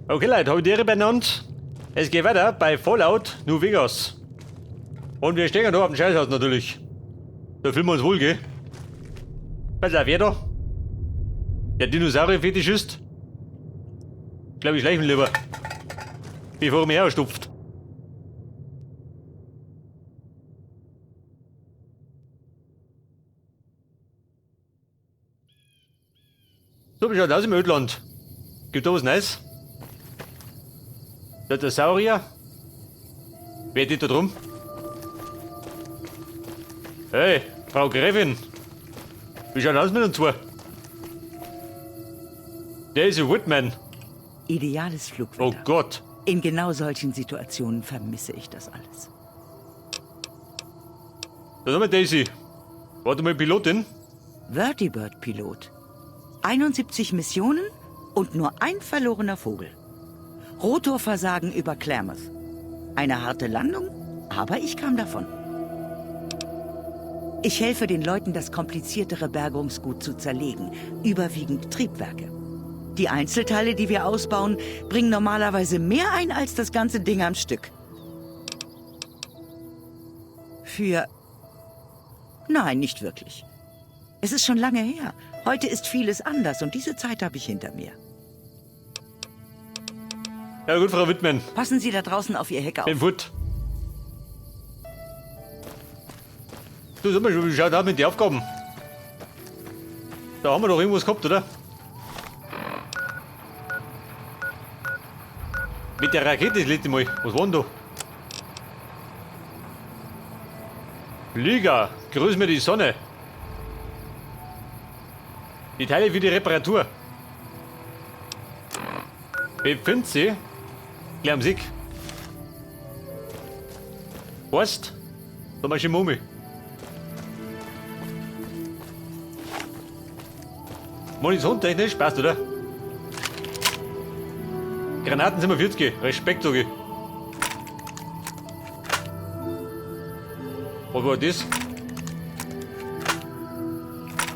Okay Leute, habe ich dir benannt. Es geht weiter bei Fallout New Vegas. Und wir stehen da auf dem Scheißhaus natürlich. Da fühlen wir uns wohl, gell? Pass auf, wer da? Der Dinosaurier-Fetischist? Ich glaube, ich schleiche mich lieber. Bevor er mich ausstupft. So, wie schaut aus im Ödland? Gibt da was Neues? Der Saurier? Wer steht da drum? Hey, Frau Gräfin! Wie schaut aus mit uns zwei? Daisy Whitman. Ideales Flugwetter. Oh Gott. In genau solchen Situationen vermisse ich das alles. Da haben wir Daisy. Warte mal, Pilotin. Vertibird-Pilot. 71 Missionen und nur ein verlorener Vogel. Rotorversagen über Klamath. Eine harte Landung, aber ich kam davon. Ich helfe den Leuten, das kompliziertere Bergungsgut zu zerlegen, überwiegend Triebwerke. Die Einzelteile, die wir ausbauen, bringen normalerweise mehr ein als das ganze Ding am Stück. Nein, nicht wirklich. Es ist schon lange her. Heute ist vieles anders und diese Zeit habe ich hinter mir. Ja gut, Frau Whitman. Passen Sie da draußen auf Ihr Heck auf. Bin Foot. Du, sag mal, wie schaut das mit den Aufgaben? Da haben wir doch irgendwas gehabt, oder? Mit der Rakete das letzte Mal. Was war denn da? Flieger, grüß mir die Sonne. Die Teile für die Reparatur. Befindet sich gleich am Sieg. Heißt, da machst du Mummi. Munitionstechnisch passt, oder? Granaten sind wir 40. Respekt, sag ich. Was war das?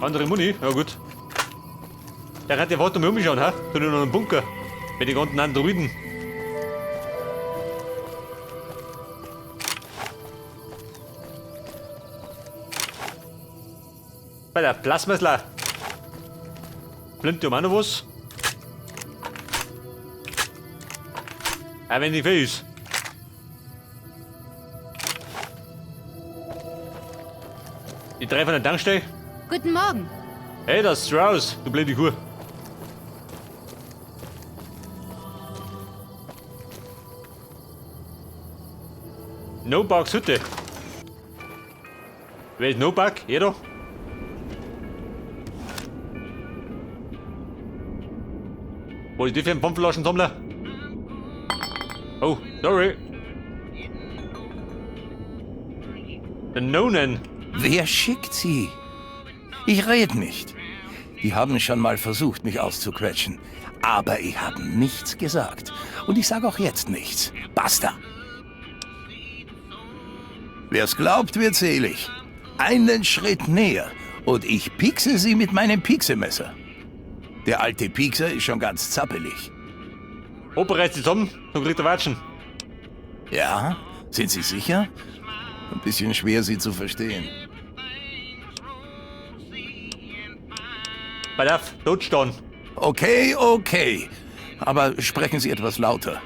Andere Muni? Ja gut. Der hat ja warte mal umschauen, ha? Da noch einen Bunker. Mit den ganzen Androiden. Bei der Plasmasler. Blinkt ja auch noch was? Auch wenn nicht viel ist. Die drei von der Tankstelle. Guten Morgen. Hey, das ist Strauss, du blöde Kuh. No-Bugs Hütte. Wer ist No-Bug? Jeder? Wo ist die für ein Pfandflaschensammler? Oh, sorry. Der Nonen. Wer schickt sie? Ich rede nicht. Die haben schon mal versucht, mich auszuquetschen. Aber ich habe nichts gesagt. Und ich sage auch jetzt nichts. Basta. Wer's glaubt, wird selig. Einen Schritt näher und ich piekse sie mit meinem Pieksemesser. Der alte Piekser ist schon ganz zappelig. Opa reißt sie zusammen, dann kriegt er Watschen. Ja? Sind Sie sicher? Ein bisschen schwer, Sie zu verstehen. Pass auf, totstehen. Okay. Aber sprechen Sie etwas lauter.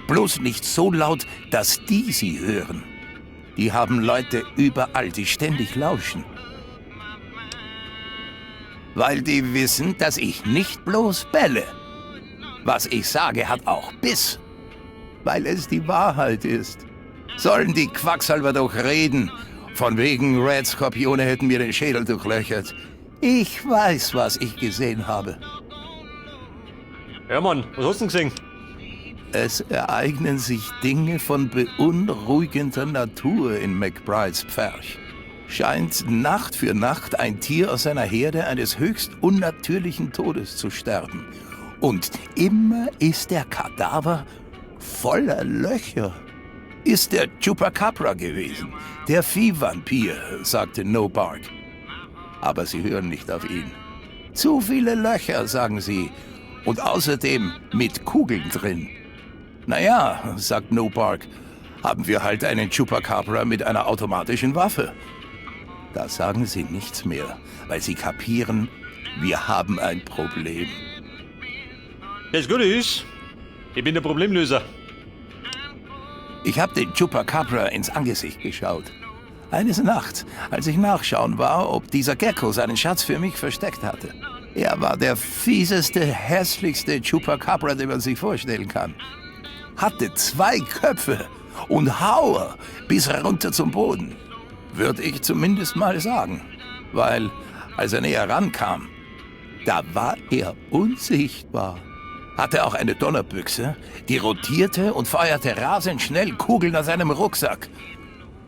Bloß nicht so laut, dass die Sie hören. Die haben Leute überall, die ständig lauschen. Weil die wissen, dass ich nicht bloß bälle. Was ich sage, hat auch Biss. Weil es die Wahrheit ist. Sollen die Quacksalber doch reden. Von wegen Red Skorpione hätten mir den Schädel durchlöchert. Ich weiß, was ich gesehen habe. Ja, Mann, was hast du denn gesehen? Es ereignen sich Dinge von beunruhigender Natur in McBrides Pferch. Scheint Nacht für Nacht ein Tier aus seiner Herde eines höchst unnatürlichen Todes zu sterben. Und immer ist der Kadaver voller Löcher. Ist der Chupacabra gewesen, der Viehvampir, sagte No Bark. Aber sie hören nicht auf ihn. Zu viele Löcher, sagen sie. Und außerdem mit Kugeln drin. Naja, sagt No Bark, haben wir halt einen Chupacabra mit einer automatischen Waffe. Da sagen sie nichts mehr, weil sie kapieren, wir haben ein Problem. Das Gute ist, ich bin der Problemlöser. Ich habe den Chupacabra ins Angesicht geschaut. Eines Nachts, als ich nachschauen war, ob dieser Gecko seinen Schatz für mich versteckt hatte. Er war der fieseste, hässlichste Chupacabra, den man sich vorstellen kann. Hatte 2 Köpfe und Hauer bis herunter zum Boden. Würde ich zumindest mal sagen. Weil, als er näher rankam, da war er unsichtbar. Hatte auch eine Donnerbüchse, die rotierte und feuerte rasend schnell Kugeln aus seinem Rucksack.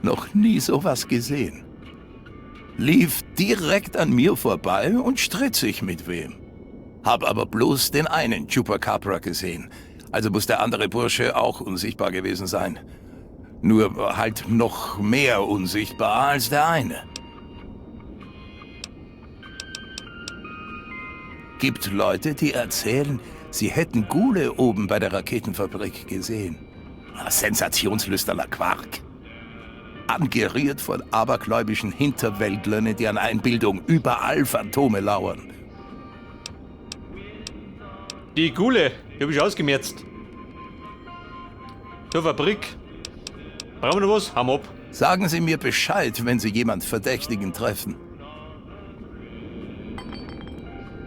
Noch nie sowas gesehen. Lief direkt an mir vorbei und stritt sich mit wem. Hab aber bloß den einen Chupacabra gesehen. Also muss der andere Bursche auch unsichtbar gewesen sein. Nur halt noch mehr unsichtbar als der eine. Gibt Leute, die erzählen, sie hätten Ghule oben bei der Raketenfabrik gesehen. Sensationslüsterner Quark. Angeriert von abergläubischen Hinterwäldlern, in deren Einbildung überall Phantome lauern. Die Ghule, die hab ich ausgemerzt. Zur Fabrik. Brauchen wir noch was? Haben ab. Sagen Sie mir Bescheid, wenn Sie jemand Verdächtigen treffen.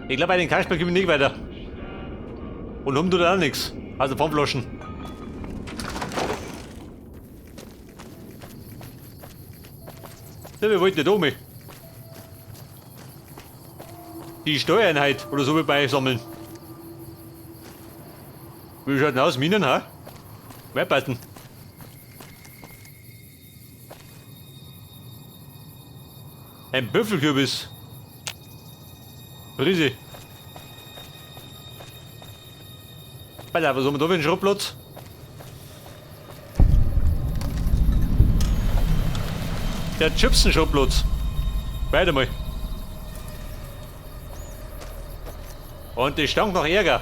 Ich glaube, bei den Kasperl kommen wir nicht weiter. Und haben tut auch nichts. Also Pfandflaschen. So, wir wollten nicht oben. Die Steuereinheit oder so wie beisammeln. Wie schaut denn aus? Minen, ha? Wehrpassen. Ein Büffelkürbis. Riese. Alter, was haben wir da für einen Schrottplatz? Der Chipsen-Schrottplatz. Weiter mal. Und die stank nach Ärger.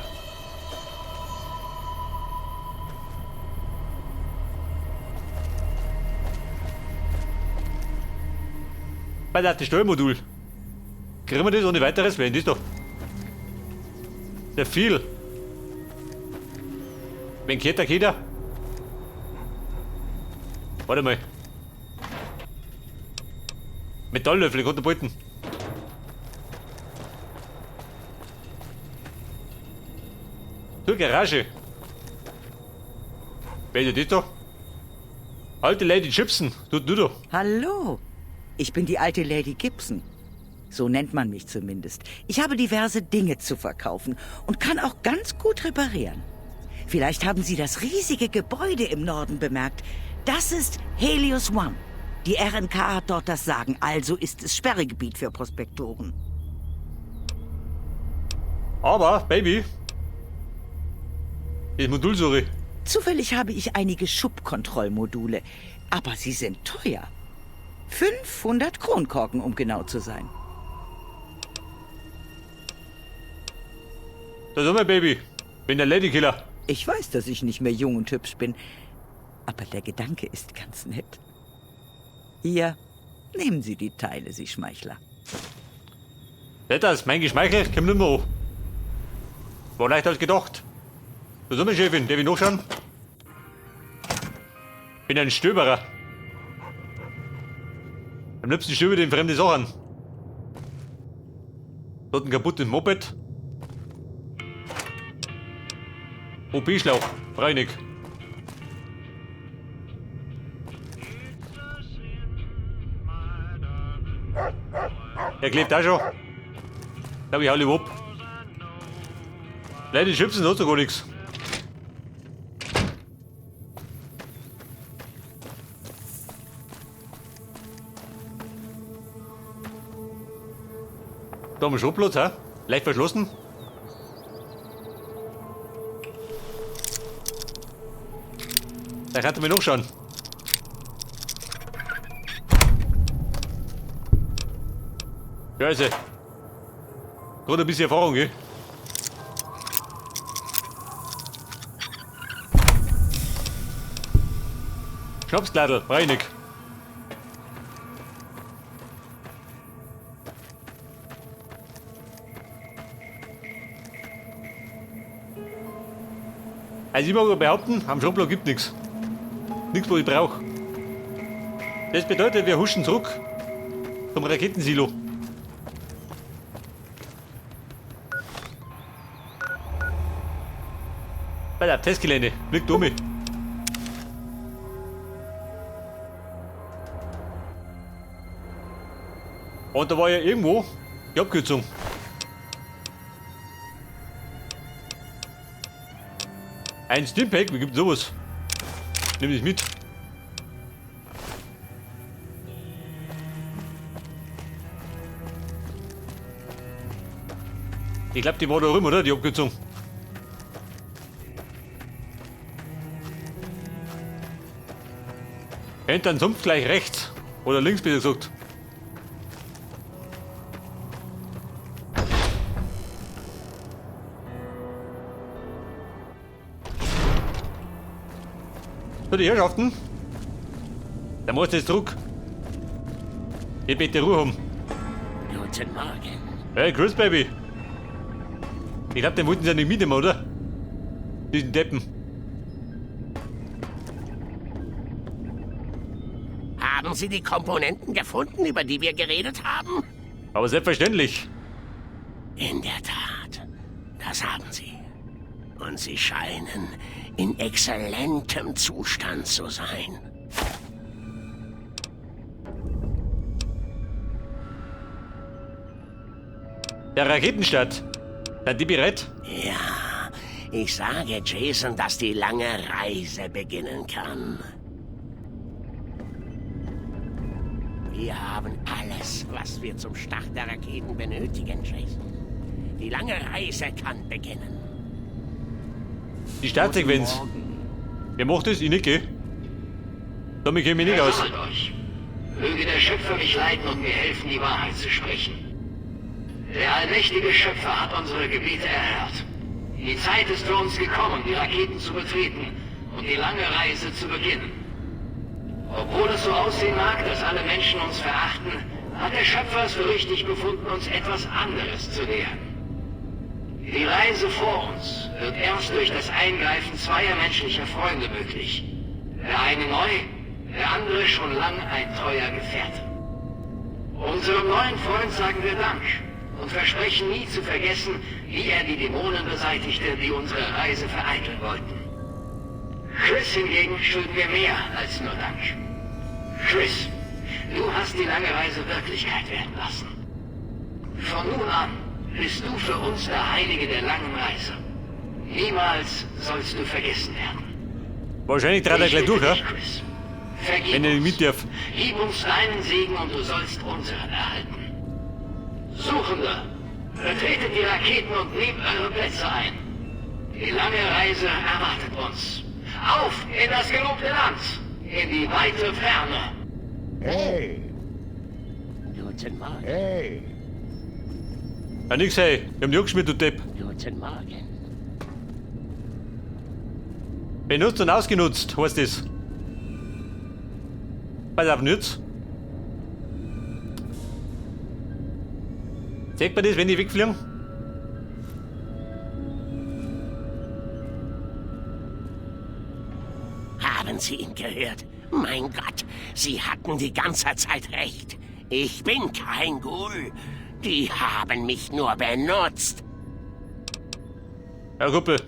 Alter, das Steuermodul. Kriegen wir das ohne weiteres? Wer ist das da? Der viel. Wen kennt der Kinder? Warte mal. Metalllöffel, ich konnte bolten. Zur Garage. Wer ist das da? Alte Lady Gibson, du da. Hallo, ich bin die alte Lady Gibson. So nennt man mich zumindest. Ich habe diverse Dinge zu verkaufen und kann auch ganz gut reparieren. Vielleicht haben Sie das riesige Gebäude im Norden bemerkt. Das ist Helios One. Die RNK hat dort das Sagen, also ist es Sperrgebiet für Prospektoren. Aber, Baby, das Modulsuche. Zufällig habe ich einige Schubkontrollmodule, aber sie sind teuer. 500 Kronkorken, um genau zu sein. Da sind wir, Baby. Bin der Ladykiller. Ich weiß, dass ich nicht mehr jung und hübsch bin, aber der Gedanke ist ganz nett. Hier, nehmen Sie die Teile, Sie Schmeichler. Das, mein Geschmeichel, komm nicht mehr an. War leichter als gedacht. Da sind wir, Chefin. Darf ich nachschauen? Bin ein Stöberer. Am liebsten stöbe ich in fremde Sachen. Dort ein kaputtes Moped. OP-Schlauch, Reinig. Der klebt auch schon. Da hab ich alle ab. Leider die Chipsen hat so gar nichts. Da haben wir Schubplatz, ha? Leicht verschlossen. Da kannst du mir noch schauen. Ja, also. Gerade ein bisschen Erfahrung, gell? Schnapsgladel, reinig. Also ich mag behaupten, am Schraublock gibt nichts. Nichts, was ich brauche. Das bedeutet, wir huschen zurück zum Raketensilo. Bei der Testgelände, liegt um mich. Und da war ja irgendwo die Abkürzung. Ein Stimpack, wie gibt's sowas? Nimm das mit. Ich glaube, die war da rum, oder? Die Abkürzung. Hinter den Sumpf gleich rechts. Oder links, besser gesagt. So, die Herrschaften. Da muss jetzt zurück. Ich bitte Ruhe haben. Guten Morgen. Hey, Chris, Baby. Ich glaub, den wollten sie ja nicht mitnehmen, oder? Diesen Deppen. Haben Sie die Komponenten gefunden, über die wir geredet haben? Aber selbstverständlich. In der Tat, das haben Sie. Und sie scheinen in exzellentem Zustand zu sein. Der Raketenstart. Seid ihr bereit? Ja, ich sage Jason, dass die lange Reise beginnen kann. Wir haben alles, was wir zum Start der Raketen benötigen, Jason. Die lange Reise kann beginnen. Die Startsequenz. Wer macht das? Ich nicht, gell? Damit käme ich nicht aus. Versammelt euch. Möge der Schöpfer mich leiten und mir helfen, die Wahrheit zu sprechen. Der allmächtige Schöpfer hat unsere Gebete erhört. Die Zeit ist für uns gekommen, die Raketen zu betreten und die lange Reise zu beginnen. Obwohl es so aussehen mag, dass alle Menschen uns verachten, hat der Schöpfer es für richtig befunden, uns etwas anderes zu lehren. Die Reise vor uns wird erst durch das Eingreifen zweier menschlicher Freunde möglich. Der eine neu, der andere schon lang ein treuer Gefährte. Unserem neuen Freund sagen wir Dank und versprechen nie zu vergessen, wie er die Dämonen beseitigte, die unsere Reise vereiteln wollten. Chris hingegen schulden wir mehr als nur Dank. Chris, du hast die lange Reise Wirklichkeit werden lassen. Von nun an bist du für uns der Heilige der langen Reise. Niemals sollst du vergessen werden. Wahrscheinlich trat er gleich durch, ja? Chris. Vergib Wenn er nicht uns. mit darf. Gib uns deinen Segen und du sollst unseren erhalten. Suchende, betretet die Raketen und nehmt eure Plätze ein. Die lange Reise erwartet uns. Auf in das gelobte Land, in die weite Ferne. Hey, Guten Morgen. hey. Ja, nix, hey. Wir haben die angeschmiert, du Depp. Guten Morgen. Benutzt und ausgenutzt, heißt das. Pass auf, nütz. Seht man das, wenn die wegfliegen? Haben Sie ihn gehört? Mein Gott, Sie hatten die ganze Zeit recht. Ich bin kein Ghoul. Die haben mich nur benutzt. Ja, Kumpel.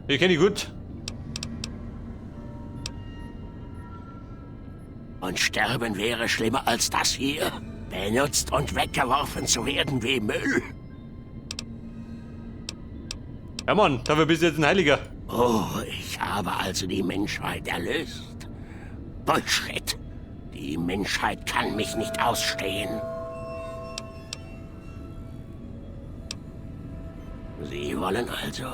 Ich kenne dich gut. Und sterben wäre schlimmer als das hier. Benutzt und weggeworfen zu werden wie Müll. Ja, Mann, dafür bist du jetzt ein Heiliger. Oh, ich habe also die Menschheit erlöst. Bullshit. Die Menschheit kann mich nicht ausstehen. Sie wollen also,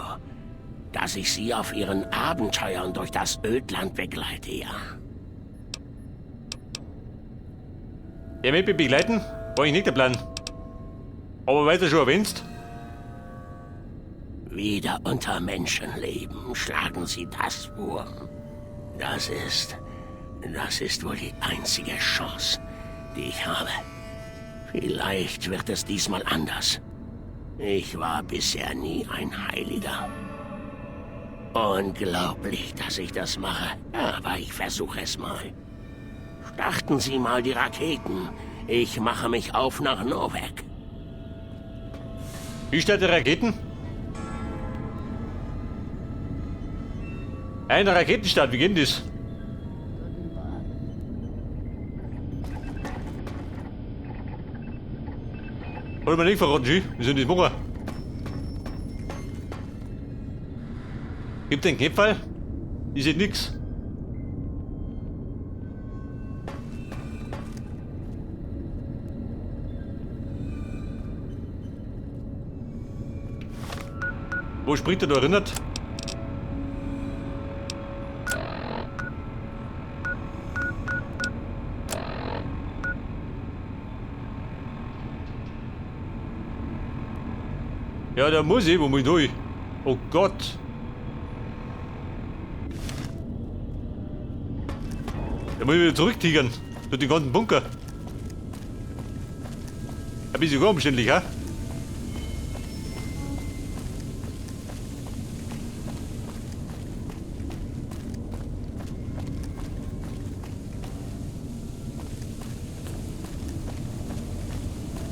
dass ich Sie auf Ihren Abenteuern durch das Ödland begleite, ja? Der mit mir begleiten, war ich nicht der Plan. Aber weil du schon erwähnst, Wieder unter Menschenleben schlagen Sie das vor. Das ist Das ist wohl die einzige Chance, die ich habe. Vielleicht wird es diesmal anders. Ich war bisher nie ein Heiliger. Unglaublich, dass ich das mache, aber ich versuche es mal. Starten Sie mal die Raketen. Ich mache mich auf nach Novak. Wie steht die Raketen? Ein Raketenstart, wie geht denn das? Wollen wir nicht verraten, G? Wir sind das machen. Gibt den Knöpfel? Ich sehe nix. Wo springt er da erinnert? Ja, da muss ich, wo muss ich durch? Oh Gott. Da muss ich wieder zurücktigern. Durch den ganzen Bunker. Ein bisschen sogar umständlich, ha?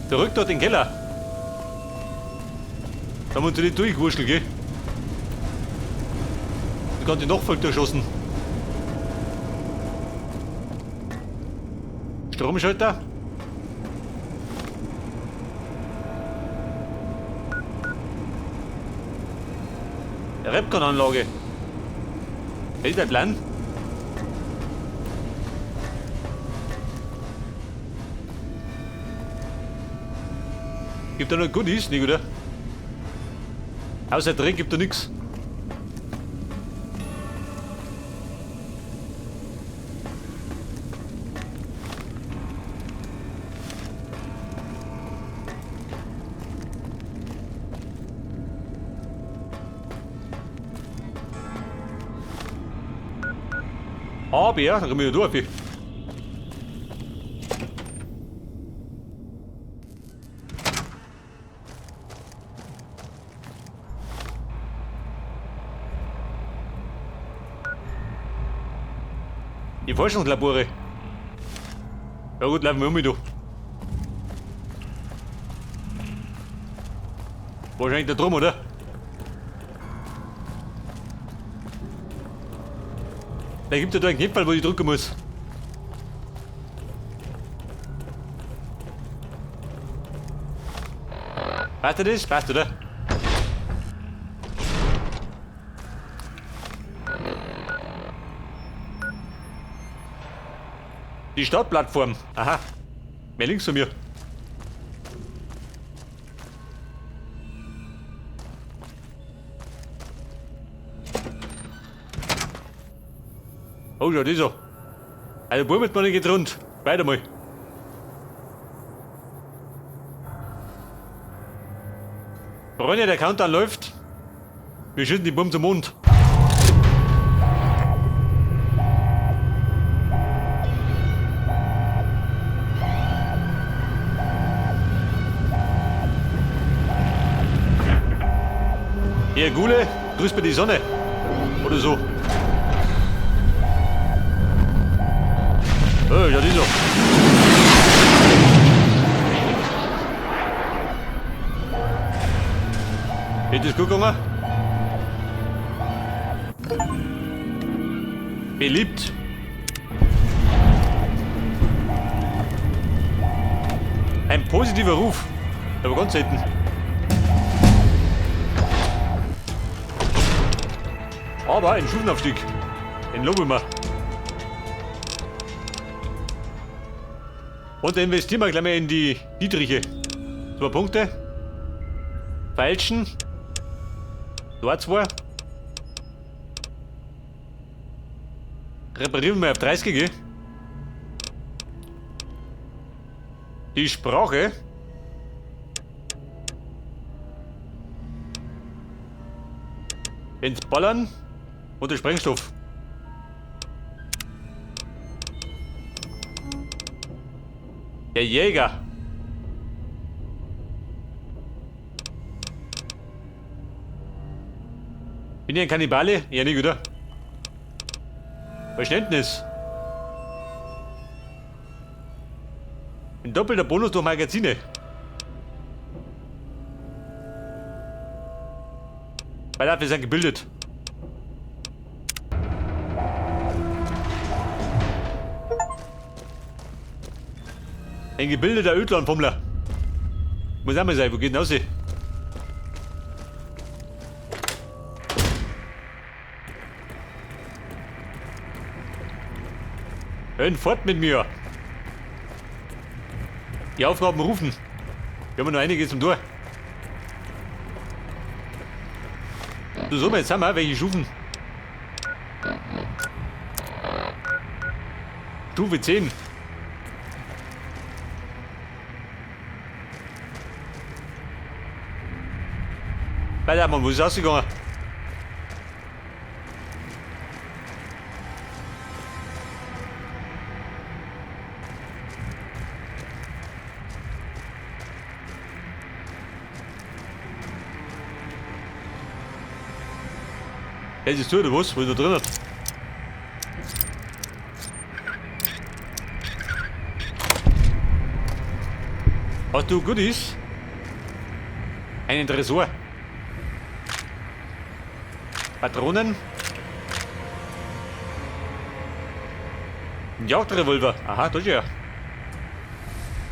Zurück dort in den Keller. Da haben wir uns nicht durchgewurschtelt, gell? Die ganze Nachfolge durchschossen. Stromschalter. Repcon-Anlage. Ist der Plan? Gibt da noch Goodies, nicht, oder? Außer Dreck gibt da nix. Aber ja, dann kommen wir durch. Die Forschungslabore. Ja gut, laufen wir um da. Wahrscheinlich da drum, oder? Da gibt es da einen Knopf, wo ich drücken muss. Passt das? Passt, oder? Die Startplattform. Aha. Mehr links von mir. Oh, schau, das so. Also, Buben, man geht rund. Weiter mal. Freunde, der Countdown läuft. Wir schießen die Buben zum Mond. Hier, Gule, grüß mir die Sonne. Oder so. Oh, ja, die so. Geht das gut gegangen? Beliebt. Ein positiver Ruf. Aber ganz selten. Aber ein Stufenaufstieg. Den loben wir. Und dann investieren wir gleich mal in die Dietriche. 2 Punkte. Feilschen. Dort 2. Reparieren wir auf 30, gell? Die Sprache. Ins Ballern. Und der Sprengstoff. Der Jäger. Bin ich ein Kannibale? Ja, nicht, oder? Verständnis. Ein doppelter Bonus durch Magazine. Weil wir sind gebildet. Ein gebildeter Ödlandfummler. Muss auch mal sein, wo geht denn aus? Hören fort mit mir! Die Aufgaben rufen. Wir haben noch einiges zum Tor. So, jetzt haben wir welche Stufen. Stufe 10. Weiter, Mann, wo ist es ausgegangen? Das ist du oder was? Was ist da drin? Hast du Goodies? Einen Tresor. Patronen. Ein Jagdrevolver. Aha, da ist ja.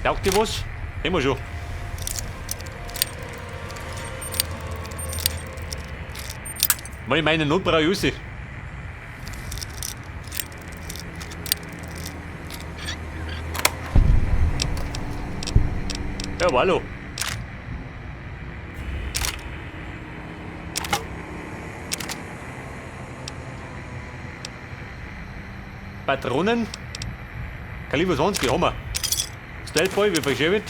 Taugt dir was? Nehmen wir schon. Mal meine Not brauche ich raus. Ja, hallo. Patronen. Kaliber 20, haben wir. Stealthboy, wie verschieben.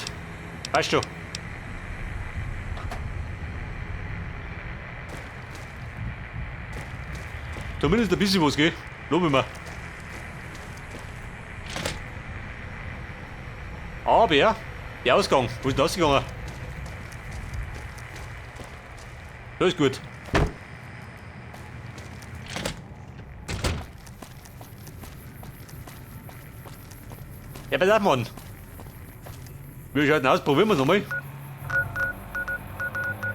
Passt schon. Zumindest ein bisschen was, gell? Lob ich mir. Aber der Ausgang, wo ist denn ausgegangen? Das ist gut. Ja, pass auf, Mann. Wie schaut denn aus? Probieren wir es nochmal.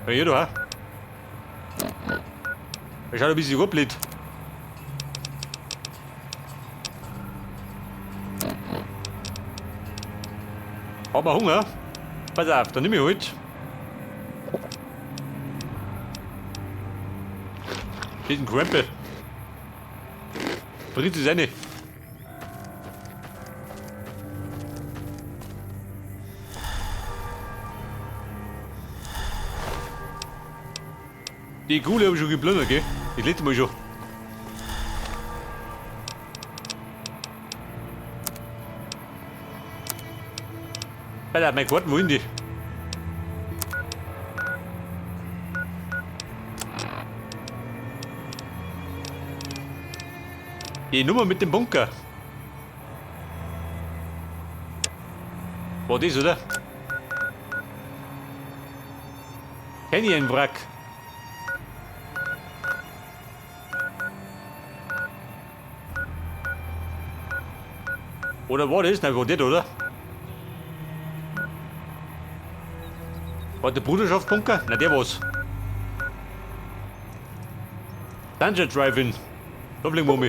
Ja, hier da. Er schaut ein bisschen ruppelt. Haben wir Hunger? Pass auf, dann nehme ich halt. Steht ein Krempel. Bringt es rein. Die Kuhle habe ich schon geplündert, gell? Das letzte Mal schon. Alter, mein Gott, wohin die? Die Nummer mit dem Bunker. War das, oder? Kenn ich einen Wrack? Oder war das? Nein, war das, oder? War der Bruderschaftsbunker? Nein, der war's. Dungeon Drive-In. Da fliegen wir um.